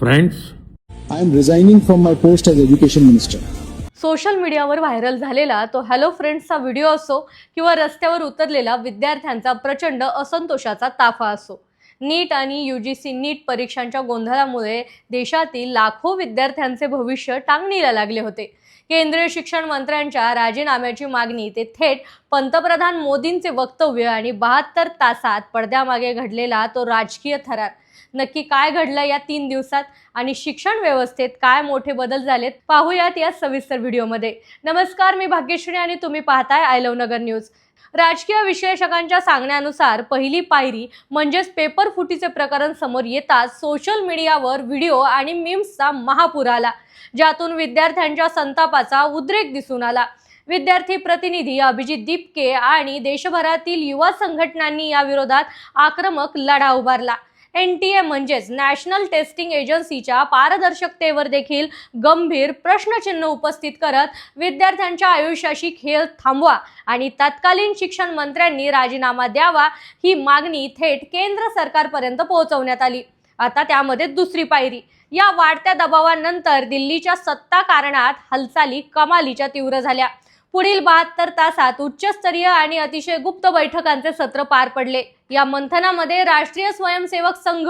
Friends, I am resigning from my post as Education Minister. Social मीडियावर viral झालेला तो hello फ्रेंड्सचा video असो किंवा रस्त्यावर उतरलेला विद्यार्थ्यांचा प्रचंड असंतोषाचा ताफा असो, नीट आणि UGC नीट परीक्षांच्या गोंधळामुळे देशातील लाखो विद्यार्थ्यांचे भविष्य टांगणीला लागले होते. केंद्रीय शिक्षण मंत्र्यांच्या राजीनाम्याची मागणी ते थेट पंतप्रधान मोदींचे वक्तव्य आणि 72 तासात पडद्यामागे घडलेला तो राजकीय थरार. नक्की काय घडलं या 3 दिवसात आणि शिक्षण व्यवस्थेत काय मोठे बदल झालेत पाहूयात या सविस्तर व्हिडिओमध्ये. नमस्कार, मी भाग्यश्री आणि तुम्ही पाहताय आय लव्ह नगर न्यूज. राजकीय विश्लेषकांच्या सांगण्यानुसार पहिली पायरी म्हणजेच पेपर फुटीचे प्रकरण समोर येताच सोशल मीडियावर व्हिडिओ आणि मीम्सचा महापूर आला, ज्यातून विद्यार्थ्यांच्या संतापाचा उद्रेक दिसून आला. विद्यार्थी प्रतिनिधी अभिजित दीपके आणि देशभरातील युवा संघटनांनी या विरोधात आक्रमक लढा उभारला. NTA म्हणजेच नॅशनल टेस्टिंग एजन्सीच्या पारदर्शकतेवर देखील गंभीर प्रश्नचिन्ह उपस्थित करत विद्यार्थ्यांच्या आयुष्याशी खेळ थांबवा आणि तत्कालीन शिक्षण मंत्र्यांनी राजीनामा द्यावा ही मागणी थेट केंद्र सरकारपर्यंत पोहोचवण्यात आली. आता त्यामध्ये दुसरी पायरी. या वाढत्या दबावानंतर दिल्लीच्या सत्ता कारणात हालचाली कमालीच्या तीव्र झाल्या. पुढील 72 तासात उच्चस्तरीय आणि अतिशय गुप्त बैठकांचे सत्र पार पडले. या मंथनामध्ये राष्ट्रीय स्वयंसेवक संघ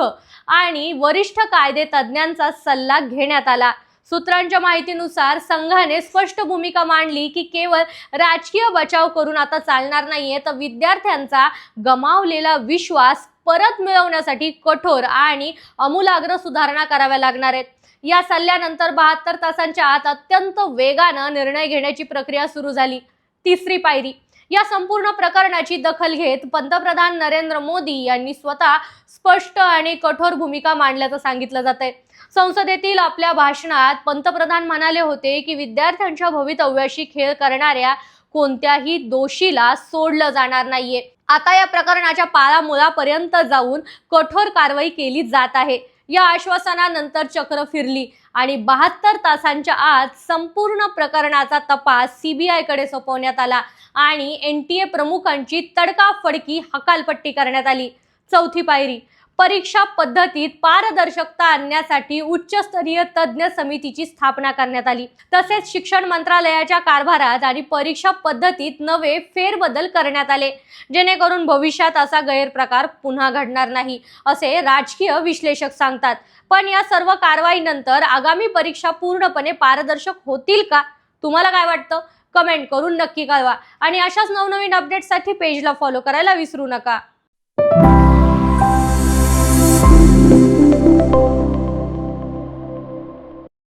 आणि वरिष्ठ कायदे तज्ज्ञांचा सल्ला घेण्यात आला. सूत्रांच्या माहितीनुसार संघाने स्पष्ट भूमिका मांडली की केवळ राजकीय बचाव करून आता चालणार नाहीये, तर विद्यार्थ्यांचा गमावलेला विश्वास परत मिळवण्यासाठी कठोर आणि आमूलाग्र सुधारणा कराव्या लागणार आहेत. या सल्ल्यानंतर 72 तासांच्या आत अत्यंत वेगानं निर्णय घेण्याची प्रक्रिया सुरू झाली. तिसरी पायरी. या संपूर्ण प्रकरणाची दखल घेत पंतप्रधान नरेंद्र मोदी यांनी स्वतः स्पष्ट आणि कठोर भूमिका मांडल्याचं सांगितलं जातंय. संसदेतील आपल्या भाषणात पंतप्रधान म्हणाले होते की विद्यार्थ्यांच्या भवितव्याशी खेळ करणाऱ्या कोणत्याही दोषीला सोडलं जाणार नाहीये. आता या प्रकरणाच्या पाळामुळापर्यंत जाऊन कठोर कारवाई केली जात आहे. या आश्वासनानंतर चक्र फिरली आणि 72 तासांच्या आत संपूर्ण प्रकरणाचा तपास CBI कडे सोपवण्यात आला आणि NTA प्रमुखांची तडकाफडकी हकालपट्टी करण्यात आली. चौथी पायरी. परीक्षा पद्धतीत पारदर्शकता आणण्यासाठी उच्चस्तरीय तज्ज्ञ समितीची स्थापना करण्यात आली. तसेच शिक्षण मंत्रालयाच्या कारभारात आणि परीक्षा पद्धतीत नवे फेरबदल करण्यात आले, जेणेकरून भविष्यात असा गैरप्रकार पुन्हा घडणार नाही, असे राजकीय विश्लेषक सांगतात. पण या सर्व कारवाईनंतर आगामी परीक्षा पूर्णपणे पारदर्शक होतील का? तुम्हाला काय वाटतं? कमेंट करून नक्की कळवा आणि अशाच नवनवीन अपडेट्ससाठी पेजला फॉलो करायला विसरू नका.